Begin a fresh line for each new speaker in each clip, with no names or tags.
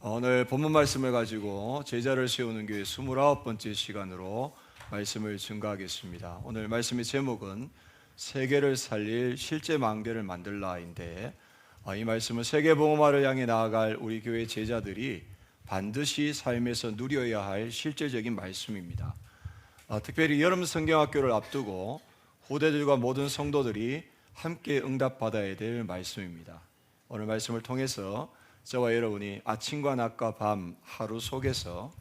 오늘 본문 말씀을 가지고 제자를 세우는 교회 29번째 시간으로 말씀을 증거하겠습니다. 오늘 말씀의 제목은 세계를 살릴 실제 망대를 만들라인데, 이 말씀은 세계복음화를 향해 나아갈 우리 교회 제자들이 반드시 삶에서 누려야 할 실제적인 말씀입니다. 특별히 여름 성경학교를 앞두고 후대들과 모든 성도들이 함께 응답받아야 될 말씀입니다. 오늘 말씀을 통해서 저와 여러분이 아침과 낮과 밤 하루 속에서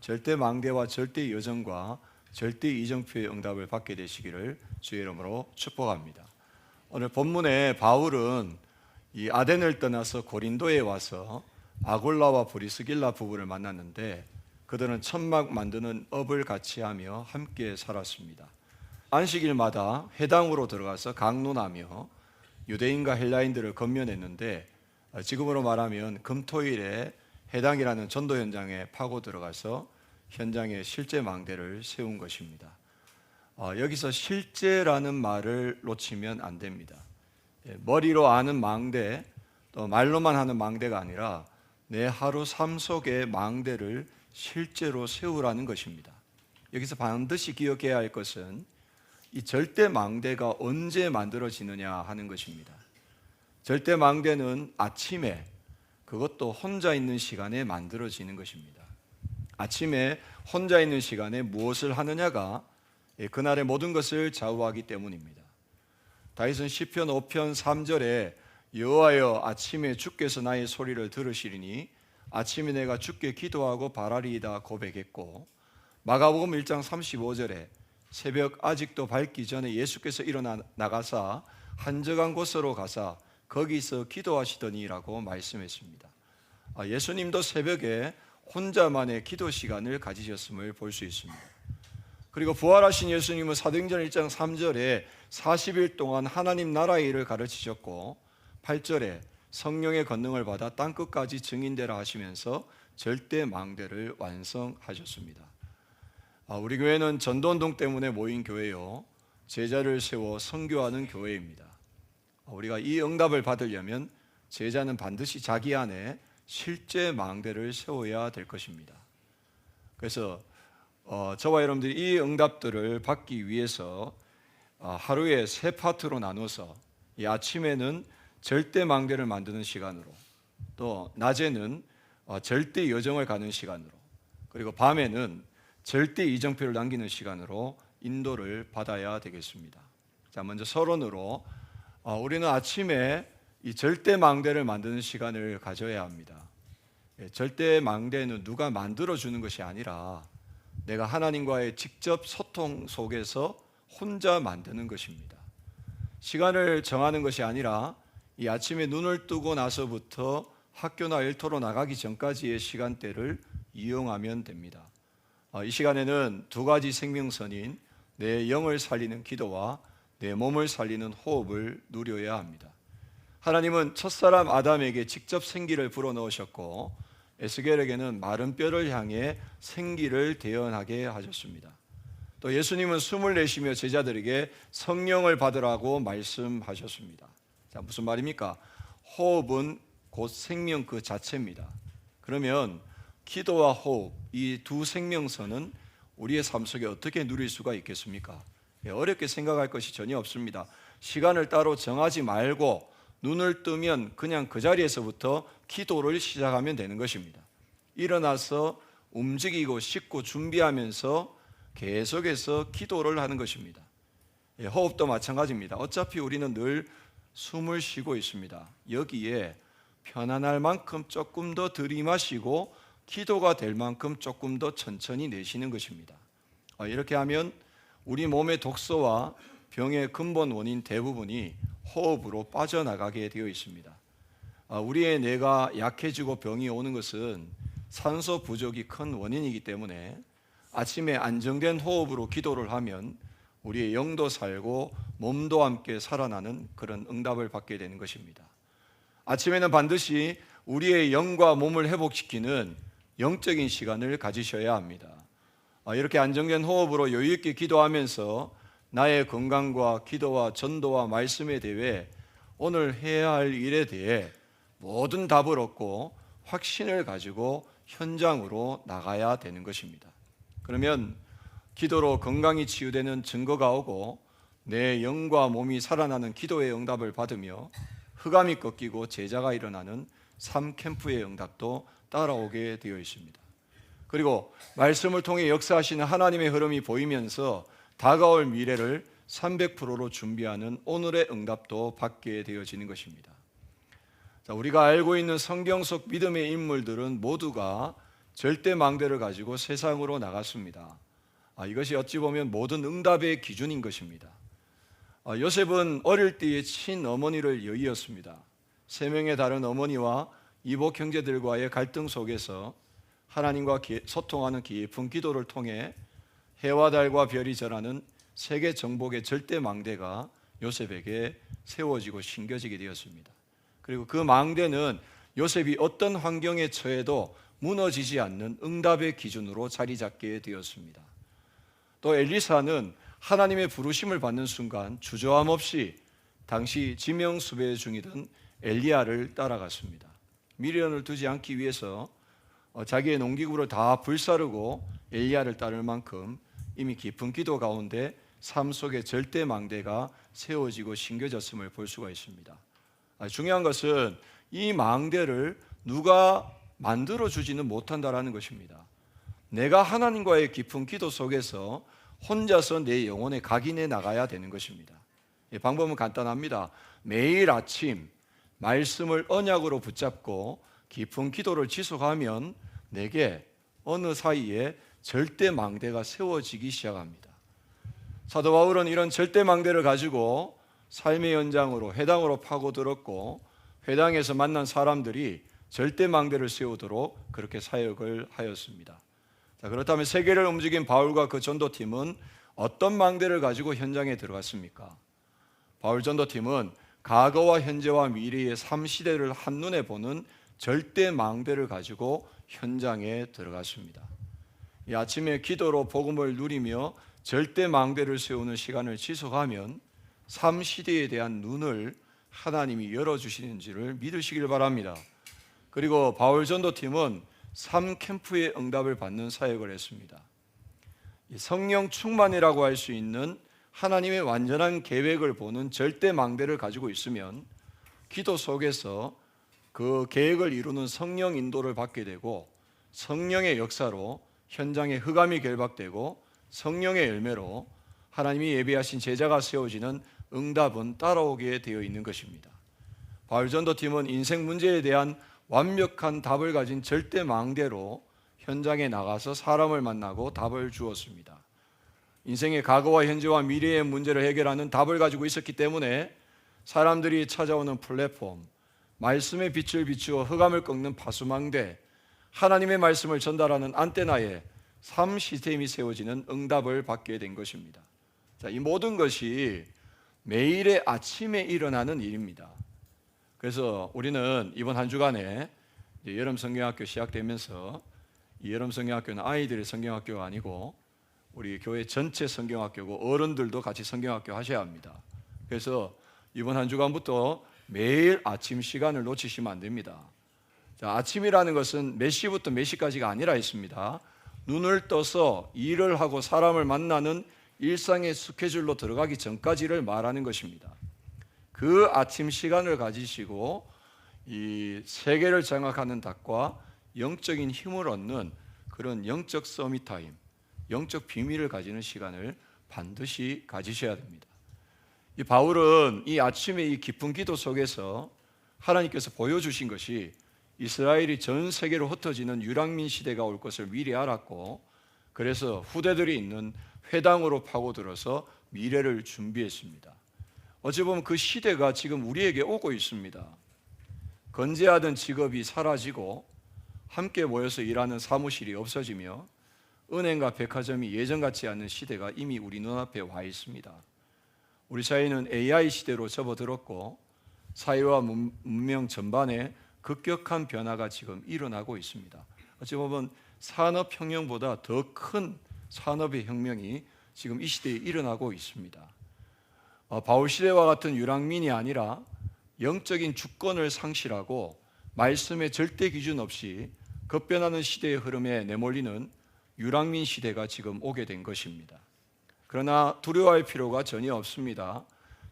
절대 망대와 절대 여정과 절대 이정표의 응답을 받게 되시기를 주의 이름으로 축복합니다. 오늘 본문에 바울은 이 아덴을 떠나서 고린도에 와서 아골라와 브리스길라 부부를 만났는데, 그들은 천막 만드는 업을 같이 하며 함께 살았습니다. 안식일마다 회당으로 들어가서 강론하며 유대인과 헬라인들을 건면했는데, 지금으로 말하면 금토일에 회당이라는 전도 현장에 파고 들어가서 현장에 실제 망대를 세운 것입니다. 여기서 실제라는 말을 놓치면 안 됩니다. 머리로 아는 망대, 또 말로만 하는 망대가 아니라 내 하루 삶 속의 망대를 실제로 세우라는 것입니다. 여기서 반드시 기억해야 할 것은 이 절대 망대가 언제 만들어지느냐 하는 것입니다. 절대 망대는 아침에, 그것도 혼자 있는 시간에 만들어지는 것입니다. 아침에 혼자 있는 시간에 무엇을 하느냐가 그날의 모든 것을 좌우하기 때문입니다. 다윗은 시편 5편 3절에 여호와여 아침에 주께서 나의 소리를 들으시리니 아침에 내가 주께 기도하고 바라리이다 고백했고, 마가복음 1장 35절에 새벽 아직도 밝기 전에 예수께서 일어나 나가사 한적한 곳으로 가사 거기서 기도하시더니라고 말씀했습니다. 예수님도 새벽에 혼자만의 기도 시간을 가지셨음을 볼 수 있습니다. 그리고 부활하신 예수님은 사도행전 1장 3절에 40일 동안 하나님 나라의 일을 가르치셨고, 8절에 성령의 권능을 받아 땅끝까지 증인되라 하시면서 절대 망대를 완성하셨습니다. 우리 교회는 전도운동 때문에 모인 교회요, 제자를 세워 선교하는 교회입니다. 우리가 이 응답을 받으려면 제자는 반드시 자기 안에 실제 망대를 세워야 될 것입니다. 그래서 저와 여러분들이 이 응답들을 받기 위해서 하루에 세 파트로 나눠서, 이 아침에는 절대 망대를 만드는 시간으로, 또 낮에는 절대 여정을 가는 시간으로, 그리고 밤에는 절대 이정표를 남기는 시간으로 인도를 받아야 되겠습니다. 자, 먼저 서론으로 우리는 아침에 이 절대 망대를 만드는 시간을 가져야 합니다. 절대 망대는 누가 만들어주는 것이 아니라 내가 하나님과의 직접 소통 속에서 혼자 만드는 것입니다. 시간을 정하는 것이 아니라 이 아침에 눈을 뜨고 나서부터 학교나 일터로 나가기 전까지의 시간대를 이용하면 됩니다. 이 시간에는 두 가지 생명선인 내 영을 살리는 기도와 내 몸을 살리는 호흡을 누려야 합니다. 하나님은 첫사람 아담에게 직접 생기를 불어넣으셨고, 에스겔에게는 마른 뼈를 향해 생기를 대언하게 하셨습니다. 또 예수님은 숨을 내쉬며 제자들에게 성령을 받으라고 말씀하셨습니다. 자, 무슨 말입니까? 호흡은 곧 생명 그 자체입니다. 그러면 기도와 호흡, 이 두 생명선은 우리의 삶 속에 어떻게 누릴 수가 있겠습니까? 어렵게 생각할 것이 전혀 없습니다. 시간을 따로 정하지 말고 눈을 뜨면 그냥 그 자리에서부터 기도를 시작하면 되는 것입니다. 일어나서 움직이고 씻고 준비하면서 계속해서 기도를 하는 것입니다. 호흡도 마찬가지입니다. 어차피 우리는 늘 숨을 쉬고 있습니다. 여기에 편안할 만큼 조금 더 들이마시고 기도가 될 만큼 조금 더 천천히 내쉬는 것입니다. 이렇게 하면 우리 몸의 독소와 병의 근본 원인 대부분이 호흡으로 빠져나가게 되어 있습니다. 우리의 뇌가 약해지고 병이 오는 것은 산소 부족이 큰 원인이기 때문에 아침에 안정된 호흡으로 기도를 하면 우리의 영도 살고 몸도 함께 살아나는 그런 응답을 받게 되는 것입니다. 아침에는 반드시 우리의 영과 몸을 회복시키는 영적인 시간을 가지셔야 합니다. 이렇게 안정된 호흡으로 여유 있게 기도하면서 나의 건강과 기도와 전도와 말씀에 대해 오늘 해야 할 일에 대해 모든 답을 얻고 확신을 가지고 현장으로 나가야 되는 것입니다. 그러면 기도로 건강이 치유되는 증거가 오고 내 영과 몸이 살아나는 기도의 응답을 받으며 흑암이 꺾이고 제자가 일어나는 삶 캠프의 응답도 따라오게 되어 있습니다. 그리고 말씀을 통해 역사하시는 하나님의 흐름이 보이면서 다가올 미래를 300%로 준비하는 오늘의 응답도 받게 되어지는 것입니다. 자, 우리가 알고 있는 성경 속 믿음의 인물들은 모두가 절대 망대를 가지고 세상으로 나갔습니다. 이것이 어찌 보면 모든 응답의 기준인 것입니다. 요셉은 어릴 때에 친어머니를 여의었습니다. 3명의 다른 어머니와 이복 형제들과의 갈등 속에서 하나님과 소통하는 깊은 기도를 통해 해와 달과 별이 절하는 세계 정복의 절대 망대가 요셉에게 세워지고 심겨지게 되었습니다. 그리고 그 망대는 요셉이 어떤 환경에 처해도 무너지지 않는 응답의 기준으로 자리 잡게 되었습니다. 또 엘리사는 하나님의 부르심을 받는 순간 주저함 없이 당시 지명수배 중이던 엘리야를 따라갔습니다. 미련을 두지 않기 위해서 자기의 농기구를 다 불사르고 엘리야를 따를 만큼 이미 깊은 기도 가운데 삶 속에 절대 망대가 세워지고 심겨졌음을 볼 수가 있습니다. 중요한 것은 이 망대를 누가 만들어주지는 못한다라는 것입니다. 내가 하나님과의 깊은 기도 속에서 혼자서 내 영혼에 각인해 나가야 되는 것입니다. 방법은 간단합니다. 매일 아침 말씀을 언약으로 붙잡고 깊은 기도를 지속하면 내게 어느 사이에 절대 망대가 세워지기 시작합니다. 사도 바울은 이런 절대 망대를 가지고 삶의 현장으로 회당으로 파고들었고 회당에서 만난 사람들이 절대 망대를 세우도록 그렇게 사역을 하였습니다. 자, 그렇다면 세계를 움직인 바울과 그 전도팀은 어떤 망대를 가지고 현장에 들어갔습니까? 바울 전도팀은 과거와 현재와 미래의 3시대를 한눈에 보는 절대 망대를 가지고 현장에 들어갔습니다. 이 아침에 기도로 복음을 누리며 절대 망대를 세우는 시간을 지속하면 3시대에 대한 눈을 하나님이 열어주시는지를 믿으시길 바랍니다. 그리고 바울 전도팀은 3캠프의 응답을 받는 사역을 했습니다. 성령 충만이라고 할 수 있는 하나님의 완전한 계획을 보는 절대 망대를 가지고 있으면 기도 속에서 그 계획을 이루는 성령 인도를 받게 되고 성령의 역사로 현장에 흑암이 결박되고 성령의 열매로 하나님이 예비하신 제자가 세워지는 응답은 따라오게 되어 있는 것입니다. 바울 전도팀은 인생 문제에 대한 완벽한 답을 가진 절대 망대로 현장에 나가서 사람을 만나고 답을 주었습니다. 인생의 과거와 현재와 미래의 문제를 해결하는 답을 가지고 있었기 때문에 사람들이 찾아오는 플랫폼, 말씀의 빛을 비추어 흑암을 꺾는 파수망대, 하나님의 말씀을 전달하는 안테나에 3시스템이 세워지는 응답을 받게 된 것입니다. 자, 이 모든 것이 매일의 아침에 일어나는 일입니다. 그래서 우리는 이번 한 주간에 여름 성경학교 시작되면서 이 여름 성경학교는 아이들의 성경학교가 아니고 우리 교회 전체 성경학교고 어른들도 같이 성경학교 하셔야 합니다. 그래서 이번 한 주간부터 매일 아침 시간을 놓치시면 안 됩니다. 자, 아침이라는 것은 몇 시부터 몇 시까지가 아니라 있습니다. 눈을 떠서 일을 하고 사람을 만나는 일상의 스케줄로 들어가기 전까지를 말하는 것입니다. 그 아침 시간을 가지시고 이 세계를 장악하는 닭과 영적인 힘을 얻는 그런 영적 서밋 타임, 영적 비밀을 가지는 시간을 반드시 가지셔야 됩니다. 이 바울은 이 아침에 이 깊은 기도 속에서 하나님께서 보여주신 것이 이스라엘이 전 세계로 흩어지는 유랑민 시대가 올 것을 미리 알았고 그래서 후대들이 있는 회당으로 파고들어서 미래를 준비했습니다. 어찌 보면 그 시대가 지금 우리에게 오고 있습니다. 건재하던 직업이 사라지고 함께 모여서 일하는 사무실이 없어지며 은행과 백화점이 예전 같지 않은 시대가 이미 우리 눈앞에 와 있습니다. 우리 사회는 AI 시대로 접어들었고 사회와 문명 전반에 급격한 변화가 지금 일어나고 있습니다. 어찌 보면 산업혁명보다 더 큰 산업의 혁명이 지금 이 시대에 일어나고 있습니다. 바울 시대와 같은 유랑민이 아니라 영적인 주권을 상실하고 말씀의 절대 기준 없이 급변하는 시대의 흐름에 내몰리는 유랑민 시대가 지금 오게 된 것입니다. 그러나 두려워할 필요가 전혀 없습니다.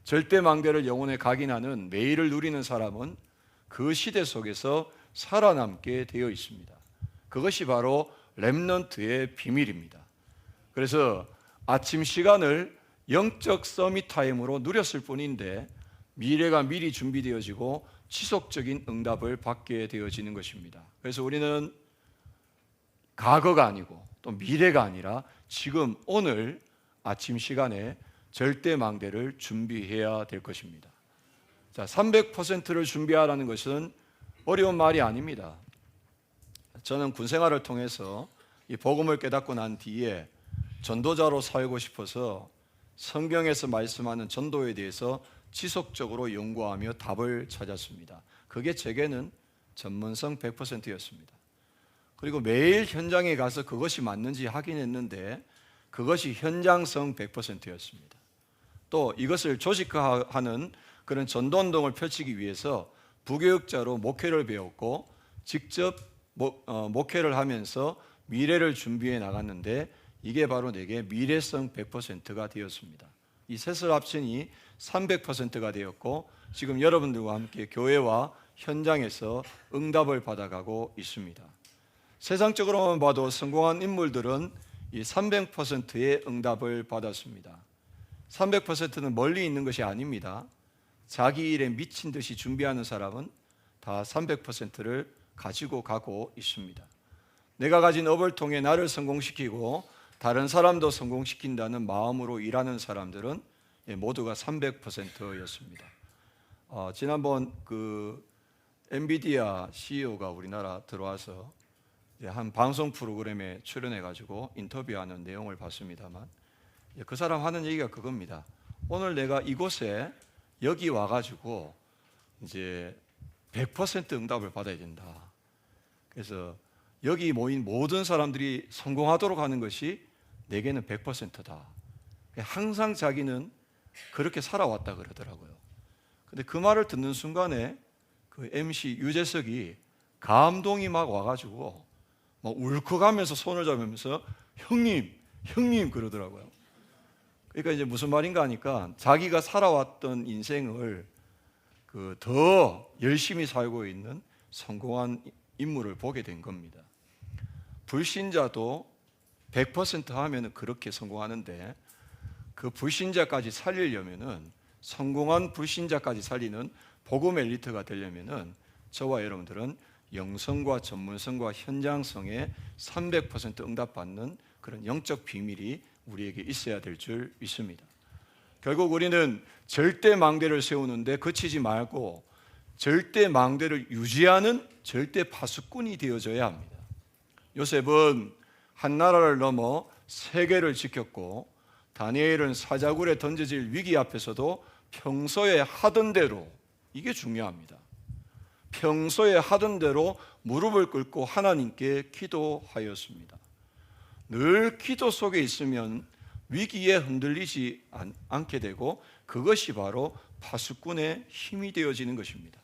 절대 망대를 영혼에 각인하는 매일을 누리는 사람은 그 시대 속에서 살아남게 되어 있습니다. 그것이 바로 렘넌트의 비밀입니다. 그래서 아침 시간을 영적 서밋 타임으로 누렸을 뿐인데 미래가 미리 준비되어지고 지속적인 응답을 받게 되어지는 것입니다. 그래서 우리는 과거가 아니고 또 미래가 아니라 지금 오늘 아침 시간에 절대 망대를 준비해야 될 것입니다. 자, 300%를 준비하라는 것은 어려운 말이 아닙니다. 저는 군 생활을 통해서 이 복음을 깨닫고 난 뒤에 전도자로 살고 싶어서 성경에서 말씀하는 전도에 대해서 지속적으로 연구하며 답을 찾았습니다. 그게 제게는 전문성 100%였습니다. 그리고 매일 현장에 가서 그것이 맞는지 확인했는데 그것이 현장성 100%였습니다. 또 이것을 조직화하는 그런 전도운동을 펼치기 위해서 부교육자로 목회를 배웠고 직접 목회를 하면서 미래를 준비해 나갔는데 이게 바로 내게 미래성 100%가 되었습니다. 이 셋을 합치니 300%가 되었고 지금 여러분들과 함께 교회와 현장에서 응답을 받아가고 있습니다. 세상적으로만 봐도 성공한 인물들은 이 300%의 응답을 받았습니다. 300%는 멀리 있는 것이 아닙니다. 자기 일에 미친 듯이 준비하는 사람은 다 300%를 가지고 가고 있습니다. 내가 가진 업을 통해 나를 성공시키고 다른 사람도 성공시킨다는 마음으로 일하는 사람들은 모두가 300%였습니다. 지난번 그 엔비디아 CEO가 우리나라 들어와서 한 방송 프로그램에 출연해가지고 인터뷰하는 내용을 봤습니다만 그 사람 하는 얘기가 그겁니다. 오늘 내가 이곳에 여기 와가지고 이제 100% 응답을 받아야 된다. 그래서 여기 모인 모든 사람들이 성공하도록 하는 것이 내게는 100%다. 항상 자기는 그렇게 살아왔다 그러더라고요. 근데 그 말을 듣는 순간에 그 MC 유재석이 감동이 막 와가지고 막 울컥하면서 손을 잡으면서 형님 그러더라고요. 그러니까 이제 무슨 말인가 하니까 자기가 살아왔던 인생을 더 열심히 살고 있는 성공한 인물을 보게 된 겁니다. 불신자도 100% 하면 그렇게 성공하는데 그 불신자까지 살리려면은 성공한 불신자까지 살리는 복음 엘리트가 되려면은 저와 여러분들은 영성과 전문성과 현장성에 300% 응답받는 그런 영적 비밀이 우리에게 있어야 될 줄 믿습니다. 결국 우리는 절대 망대를 세우는데 그치지 말고 절대 망대를 유지하는 절대 파수꾼이 되어져야 합니다. 요셉은 한 나라를 넘어 세계를 지켰고 다니엘은 사자굴에 던져질 위기 앞에서도 평소에 하던 대로, 이게 중요합니다. 평소에 하던 대로 무릎을 꿇고 하나님께 기도하였습니다. 늘 기도 속에 있으면 위기에 흔들리지 않게 되고 그것이 바로 파수꾼의 힘이 되어지는 것입니다.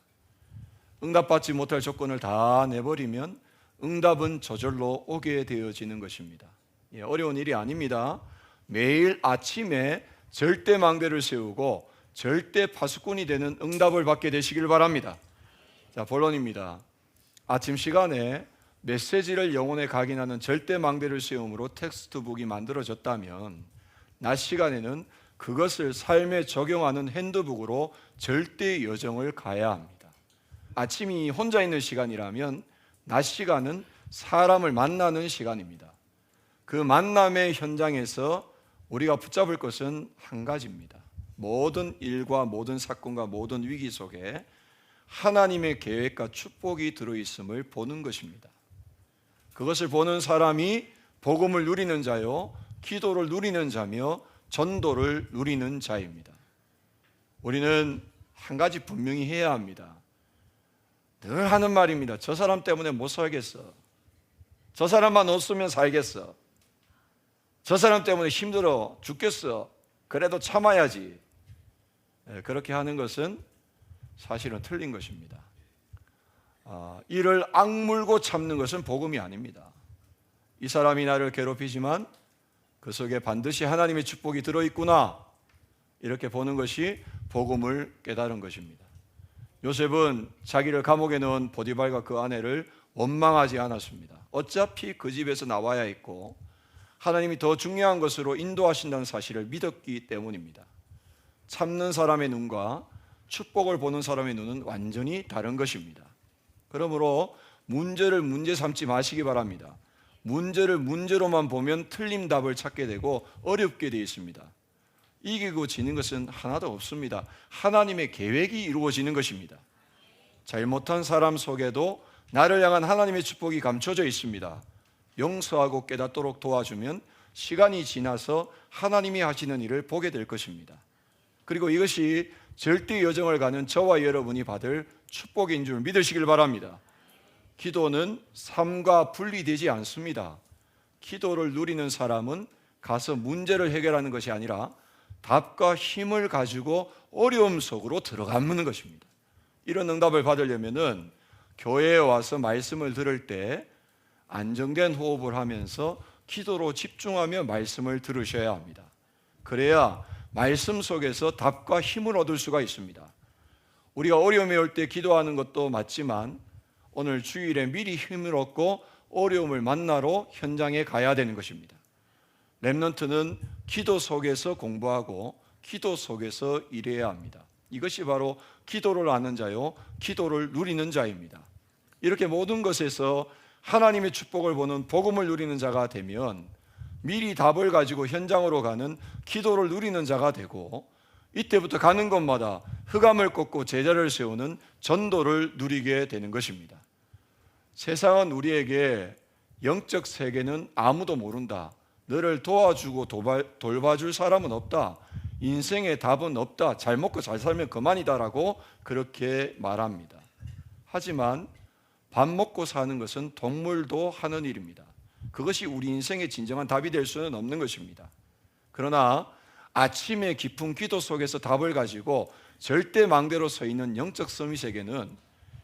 응답받지 못할 조건을 다 내버리면 응답은 저절로 오게 되어지는 것입니다. 어려운 일이 아닙니다. 매일 아침에 절대 망대를 세우고 절대 파수꾼이 되는 응답을 받게 되시길 바랍니다. 자, 본론입니다. 아침 시간에 메시지를 영혼에 각인하는 절대 망대를 세움으로 텍스트북이 만들어졌다면 낮 시간에는 그것을 삶에 적용하는 핸드북으로 절대 여정을 가야 합니다. 아침이 혼자 있는 시간이라면 낮 시간은 사람을 만나는 시간입니다. 그 만남의 현장에서 우리가 붙잡을 것은 한 가지입니다. 모든 일과 모든 사건과 모든 위기 속에 하나님의 계획과 축복이 들어있음을 보는 것입니다. 그것을 보는 사람이 복음을 누리는 자요, 기도를 누리는 자며 전도를 누리는 자입니다. 우리는 한 가지 분명히 해야 합니다. 늘 하는 말입니다. 저 사람 때문에 못 살겠어. 저 사람만 없으면 살겠어. 저 사람 때문에 힘들어 죽겠어. 그래도 참아야지. 그렇게 하는 것은 사실은 틀린 것입니다. 이를 악물고 참는 것은 복음이 아닙니다. 이 사람이 나를 괴롭히지만 그 속에 반드시 하나님의 축복이 들어있구나, 이렇게 보는 것이 복음을 깨달은 것입니다. 요셉은 자기를 감옥에 넣은 보디발과 그 아내를 원망하지 않았습니다. 어차피 그 집에서 나와야 했고 하나님이 더 중요한 것으로 인도하신다는 사실을 믿었기 때문입니다. 참는 사람의 눈과 축복을 보는 사람의 눈은 완전히 다른 것입니다. 그러므로 문제를 문제 삼지 마시기 바랍니다. 문제를 문제로만 보면 틀린 답을 찾게 되고 어렵게 되어 있습니다. 이기고 지는 것은 하나도 없습니다. 하나님의 계획이 이루어지는 것입니다. 잘못한 사람 속에도 나를 향한 하나님의 축복이 감춰져 있습니다. 용서하고 깨닫도록 도와주면 시간이 지나서 하나님이 하시는 일을 보게 될 것입니다. 그리고 이것이 절대 여정을 가는 저와 여러분이 받을 축복인 줄 믿으시길 바랍니다. 기도는 삶과 분리되지 않습니다. 기도를 누리는 사람은 가서 문제를 해결하는 것이 아니라 답과 힘을 가지고 어려움 속으로 들어가는 것입니다. 이런 응답을 받으려면은 교회에 와서 말씀을 들을 때 안정된 호흡을 하면서 기도로 집중하며 말씀을 들으셔야 합니다. 그래야 말씀 속에서 답과 힘을 얻을 수가 있습니다. 우리가 어려움이 올 때 기도하는 것도 맞지만 오늘 주일에 미리 힘을 얻고 어려움을 만나러 현장에 가야 되는 것입니다. 렘넌트는 기도 속에서 공부하고 기도 속에서 일해야 합니다. 이것이 바로 기도를 아는 자요, 기도를 누리는 자입니다. 이렇게 모든 것에서 하나님의 축복을 보는 복음을 누리는 자가 되면 미리 답을 가지고 현장으로 가는 기도를 누리는 자가 되고, 이때부터 가는 곳마다 흑암을 꺾고 제자를 세우는 전도를 누리게 되는 것입니다. 세상은 우리에게 영적 세계는 아무도 모른다, 너를 도와주고 돌봐줄 사람은 없다, 인생의 답은 없다, 잘 먹고 잘 살면 그만이다라고 그렇게 말합니다. 하지만 밥 먹고 사는 것은 동물도 하는 일입니다. 그것이 우리 인생의 진정한 답이 될 수는 없는 것입니다. 그러나 아침에 깊은 기도 속에서 답을 가지고 절대망대로 서 있는 영적 서밋에게는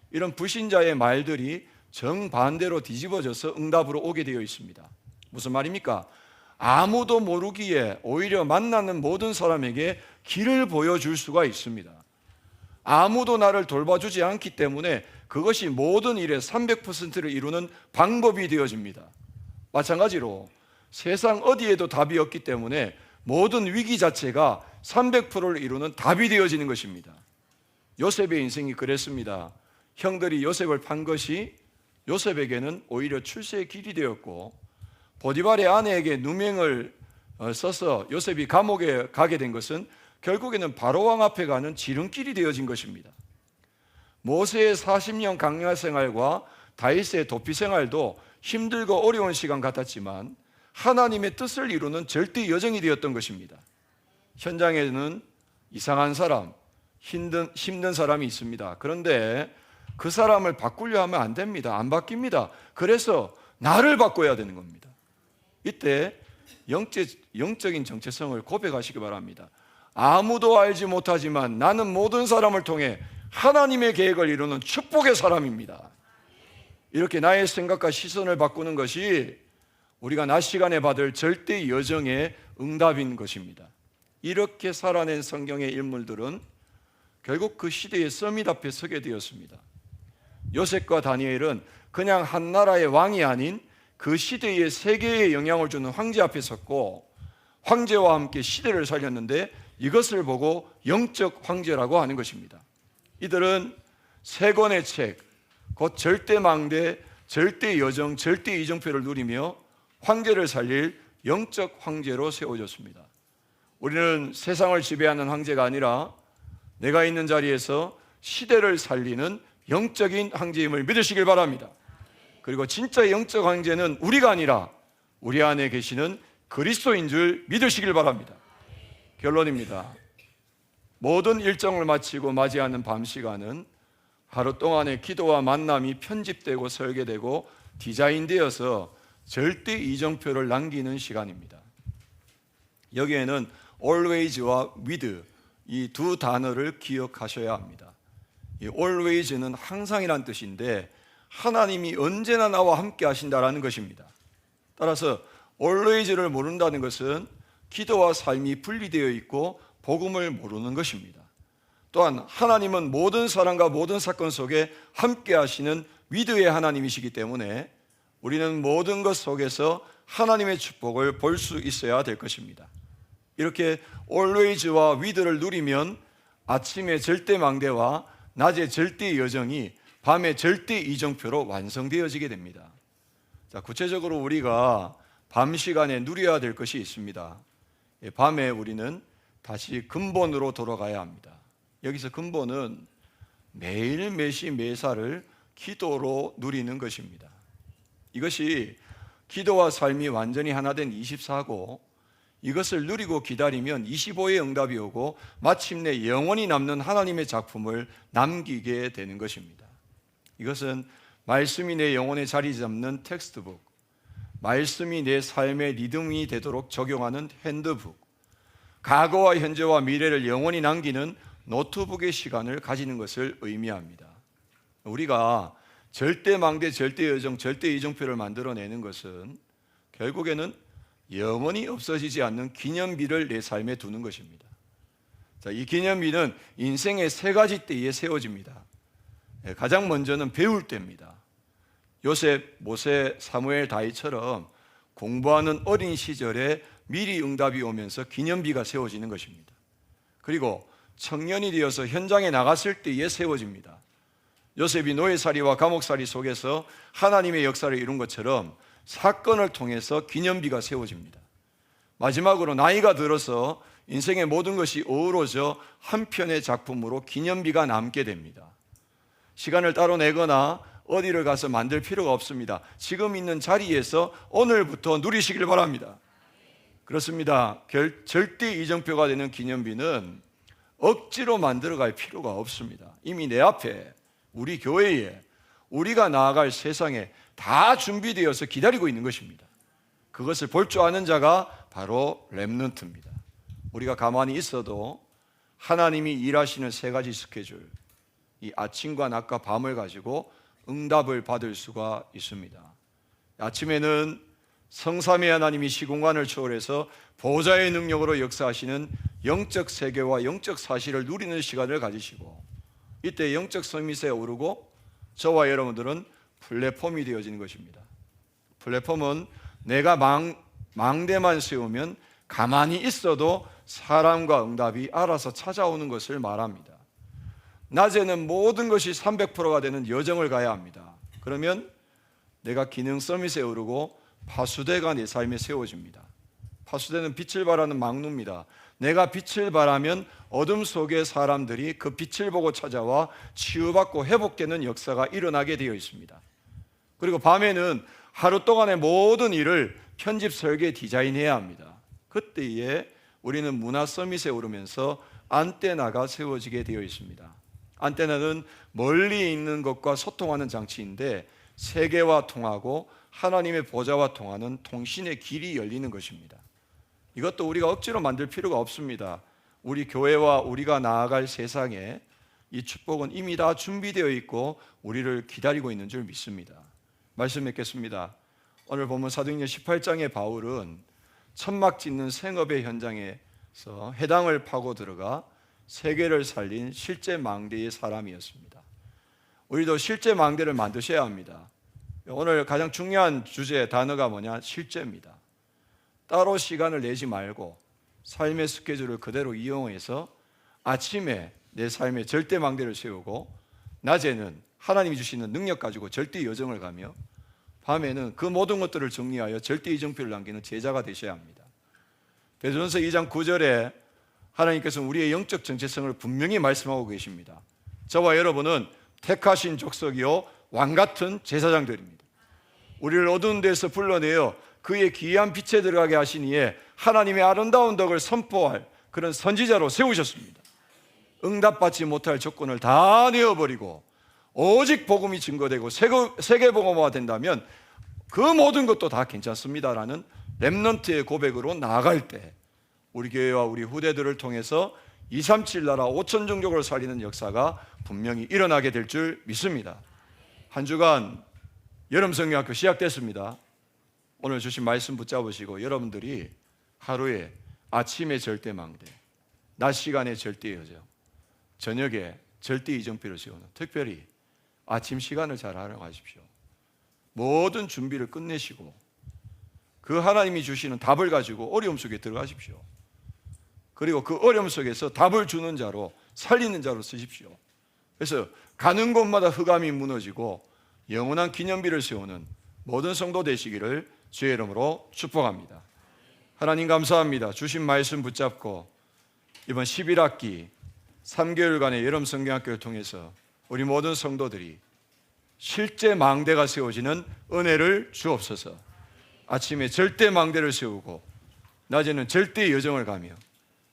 이런 불신자의 말들이 정반대로 뒤집어져서 응답으로 오게 되어 있습니다. 무슨 말입니까? 아무도 모르기에 오히려 만나는 모든 사람에게 길을 보여줄 수가 있습니다. 아무도 나를 돌봐주지 않기 때문에 그것이 모든 일의 300%를 이루는 방법이 되어집니다. 마찬가지로 세상 어디에도 답이 없기 때문에 모든 위기 자체가 300%를 이루는 답이 되어지는 것입니다. 요셉의 인생이 그랬습니다. 형들이 요셉을 판 것이 요셉에게는 오히려 출세의 길이 되었고, 보디발의 아내에게 누명을 써서 요셉이 감옥에 가게 된 것은 결국에는 바로왕 앞에 가는 지름길이 되어진 것입니다. 모세의 40년 강야 생활과 다윗의 도피 생활도 힘들고 어려운 시간 같았지만 하나님의 뜻을 이루는 절대 여정이 되었던 것입니다. 현장에는 이상한 사람, 힘든 사람이 있습니다. 그런데 그 사람을 바꾸려 하면 안 됩니다. 안 바뀝니다. 그래서 나를 바꿔야 되는 겁니다. 이때 영적인 정체성을 고백하시기 바랍니다. 아무도 알지 못하지만 나는 모든 사람을 통해 하나님의 계획을 이루는 축복의 사람입니다. 이렇게 나의 생각과 시선을 바꾸는 것이 우리가 낮 시간에 받을 절대 여정의 응답인 것입니다. 이렇게 살아낸 성경의 인물들은 결국 그 시대의 서밋 앞에 서게 되었습니다. 요셉과 다니엘은 그냥 한 나라의 왕이 아닌 그 시대의 세계에 영향을 주는 황제 앞에 섰고, 황제와 함께 시대를 살렸는데 이것을 보고 영적 황제라고 하는 것입니다. 이들은 세 권의 책, 곧 절대망대, 절대여정, 절대이정표를 누리며 황제를 살릴 영적 황제로 세워졌습니다. 우리는 세상을 지배하는 황제가 아니라 내가 있는 자리에서 시대를 살리는 영적인 황제임을 믿으시길 바랍니다. 그리고 진짜 영적 황제는 우리가 아니라 우리 안에 계시는 그리스도인 줄 믿으시길 바랍니다. 결론입니다. 모든 일정을 마치고 맞이하는 밤 시간은 하루 동안의 기도와 만남이 편집되고 설계되고 디자인되어서 절대 이정표를 남기는 시간입니다. 여기에는 always와 with 이 두 단어를 기억하셔야 합니다. 이 always는 항상이란 뜻인데 하나님이 언제나 나와 함께 하신다라는 것입니다. 따라서 always를 모른다는 것은 기도와 삶이 분리되어 있고 복음을 모르는 것입니다. 또한 하나님은 모든 사람과 모든 사건 속에 함께 하시는 위드의 하나님이시기 때문에 우리는 모든 것 속에서 하나님의 축복을 볼 수 있어야 될 것입니다. 이렇게 always와 위드를 누리면 아침에 절대 망대와 낮에 절대 여정이 밤에 절대 이정표로 완성되어지게 됩니다. 자, 구체적으로 우리가 밤 시간에 누려야 될 것이 있습니다. 밤에 우리는 다시 근본으로 돌아가야 합니다. 여기서 근본은 매일 매시 매사를 기도로 누리는 것입니다. 이것이 기도와 삶이 완전히 하나 된 24고 이것을 누리고 기다리면 25의 응답이 오고 마침내 영원히 남는 하나님의 작품을 남기게 되는 것입니다. 이것은 말씀이 내 영혼에 자리 잡는 텍스트북, 말씀이 내 삶의 리듬이 되도록 적용하는 핸드북, 과거와 현재와 미래를 영원히 남기는 노트북의 시간을 가지는 것을 의미합니다. 우리가 절대망대, 절대여정, 절대이정표를 만들어내는 것은 결국에는 영원히 없어지지 않는 기념비를 내 삶에 두는 것입니다. 자, 이 기념비는 인생의 세 가지 때에 세워집니다. 가장 먼저는 배울 때입니다. 요셉, 모세, 사무엘, 다윗처럼 공부하는 어린 시절에 미리 응답이 오면서 기념비가 세워지는 것입니다. 그리고 청년이 되어서 현장에 나갔을 때에 세워집니다. 요셉이 노예살이와 감옥살이 속에서 하나님의 역사를 이룬 것처럼 사건을 통해서 기념비가 세워집니다. 마지막으로 나이가 들어서 인생의 모든 것이 어우러져 한 편의 작품으로 기념비가 남게 됩니다. 시간을 따로 내거나 어디를 가서 만들 필요가 없습니다. 지금 있는 자리에서 오늘부터 누리시길 바랍니다. 그렇습니다. 절대 이정표가 되는 기념비는 억지로 만들어갈 필요가 없습니다. 이미 내 앞에, 우리 교회에, 우리가 나아갈 세상에 다 준비되어서 기다리고 있는 것입니다. 그것을 볼 줄 아는 자가 바로 렘넌트입니다. 우리가 가만히 있어도 하나님이 일하시는 세 가지 스케줄, 이 아침과 낮과 밤을 가지고 응답을 받을 수가 있습니다. 아침에는 성삼위 하나님이 시공간을 초월해서 보좌의 능력으로 역사하시는 영적 세계와 영적 사실을 누리는 시간을 가지시고, 이때 영적 서밋에 오르고 저와 여러분들은 플랫폼이 되어지는 것입니다. 플랫폼은 내가 망대만 세우면 가만히 있어도 사람과 응답이 알아서 찾아오는 것을 말합니다. 낮에는 모든 것이 300%가 되는 여정을 가야 합니다. 그러면 내가 기능 서밋에 오르고 파수대가 내 삶에 세워집니다. 파수대는 빛을 발하는 망루입니다. 내가 빛을 발하면 어둠 속의 사람들이 그 빛을 보고 찾아와 치유받고 회복되는 역사가 일어나게 되어 있습니다. 그리고 밤에는 하루 동안의 모든 일을 편집, 설계, 디자인해야 합니다. 그때에 우리는 문화 서밋에 오르면서 안테나가 세워지게 되어 있습니다. 안테나는 멀리 있는 것과 소통하는 장치인데 세계와 통하고 하나님의 보좌와 통하는 통신의 길이 열리는 것입니다. 이것도 우리가 억지로 만들 필요가 없습니다. 우리 교회와 우리가 나아갈 세상에 이 축복은 이미 다 준비되어 있고 우리를 기다리고 있는 줄 믿습니다. 말씀 맺겠습니다. 오늘 보면 사도행전 18장의 바울은 천막 짓는 생업의 현장에서 회당을 파고 들어가 세계를 살린 실제 망대의 사람이었습니다. 우리도 실제 망대를 만드셔야 합니다. 오늘 가장 중요한 주제 단어가 뭐냐? 실제입니다. 따로 시간을 내지 말고 삶의 스케줄을 그대로 이용해서 아침에 내 삶의 절대 망대를 세우고 낮에는 하나님이 주시는 능력 가지고 절대 여정을 가며 밤에는 그 모든 것들을 정리하여 절대 이정표를 남기는 제자가 되셔야 합니다. 베드로전서 2장 9절에 하나님께서는 우리의 영적 정체성을 분명히 말씀하고 계십니다. 저와 여러분은 택하신 족속이요 왕같은 제사장들입니다. 우리를 어두운 데서 불러내어 그의 기이한 빛에 들어가게 하신 이에 하나님의 아름다운 덕을 선포할 그런 선지자로 세우셨습니다. 응답받지 못할 조건을 다 내어버리고 오직 복음이 증거되고 세계복음화가 된다면 그 모든 것도 다 괜찮습니다라는 렘넌트의 고백으로 나아갈 때 우리 교회와 우리 후대들을 통해서 237 나라 5천 종족을 살리는 역사가 분명히 일어나게 될 줄 믿습니다. 한 주간 여름 성경학교 시작됐습니다. 오늘 주신 말씀 붙잡으시고 여러분들이 하루에 아침에 절대 망대, 낮 시간에 절대 여정, 저녁에 절대 이정표를 세우는, 특별히 아침 시간을 잘 활용하십시오. 모든 준비를 끝내시고 그 하나님이 주시는 답을 가지고 어려움 속에 들어가십시오. 그리고 그 어려움 속에서 답을 주는 자로, 살리는 자로 쓰십시오. 그래서 가는 곳마다 흑암이 무너지고 영원한 기념비를 세우는 모든 성도 되시기를 주의 이름으로 축복합니다. 하나님 감사합니다. 주신 말씀 붙잡고 이번 11학기 3개월간의 여름 성경학교를 통해서 우리 모든 성도들이 실제 망대가 세워지는 은혜를 주옵소서. 아침에 절대 망대를 세우고 낮에는 절대 여정을 가며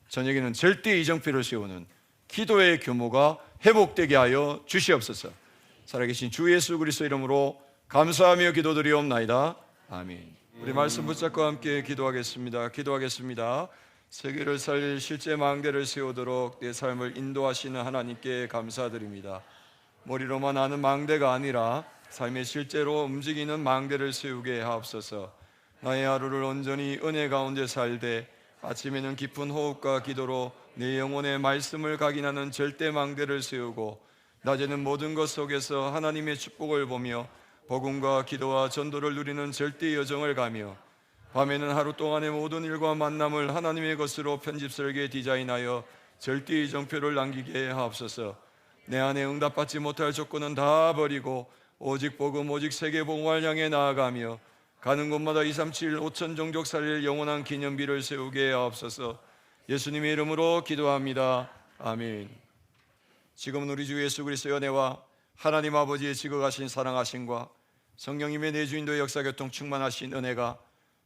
저녁에는 절대 이정표를 세우는 기도의 규모가 회복되게 하여 주시옵소서. 살아계신 주 예수 그리스도 이름으로 감사하며 기도드리옵나이다. 아멘. 우리 말씀 붙잡고 함께 기도하겠습니다. 세계를 살릴 실제 망대를 세우도록 내 삶을 인도하시는 하나님께 감사드립니다. 머리로만 아는 망대가 아니라 삶의 실제로 움직이는 망대를 세우게 하옵소서. 나의 하루를 온전히 은혜 가운데 살되 아침에는 깊은 호흡과 기도로 내 영혼의 말씀을 각인하는 절대 망대를 세우고 낮에는 모든 것 속에서 하나님의 축복을 보며 복음과 기도와 전도를 누리는 절대 여정을 가며 밤에는 하루 동안의 모든 일과 만남을 하나님의 것으로 편집설계 디자인하여 절대 이정표를 남기게 하옵소서. 내 안에 응답받지 못할 조건은 다 버리고 오직 복음, 오직 세계 복음을 향해 나아가며 가는 곳마다 237 5천 종족 살릴 영원한 기념비를 세우게 하옵소서. 예수님의 이름으로 기도합니다. 아멘. 지금은 우리 주 예수 그리스도의 은혜와 하나님 아버지의 지극하신 사랑하심과 성령님의 내주인도의 역사교통 충만하신 은혜가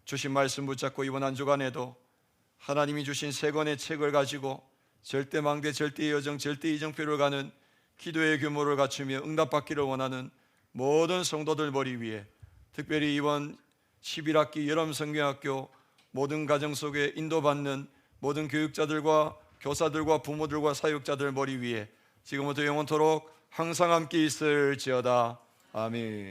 주신 말씀 붙잡고 이번 한 주간에도 하나님이 주신 세 권의 책을 가지고 절대 망대, 절대 여정, 절대 이정표를 가는 기도의 규모를 갖추며 응답받기를 원하는 모든 성도들 머리 위에, 특별히 이번 11학기 여름 성경학교 모든 가정 속에 인도받는 모든 교육자들과 교사들과 부모들과 사역자들 머리 위에 지금부터 영원토록 항상 함께 있을지어다. 아멘.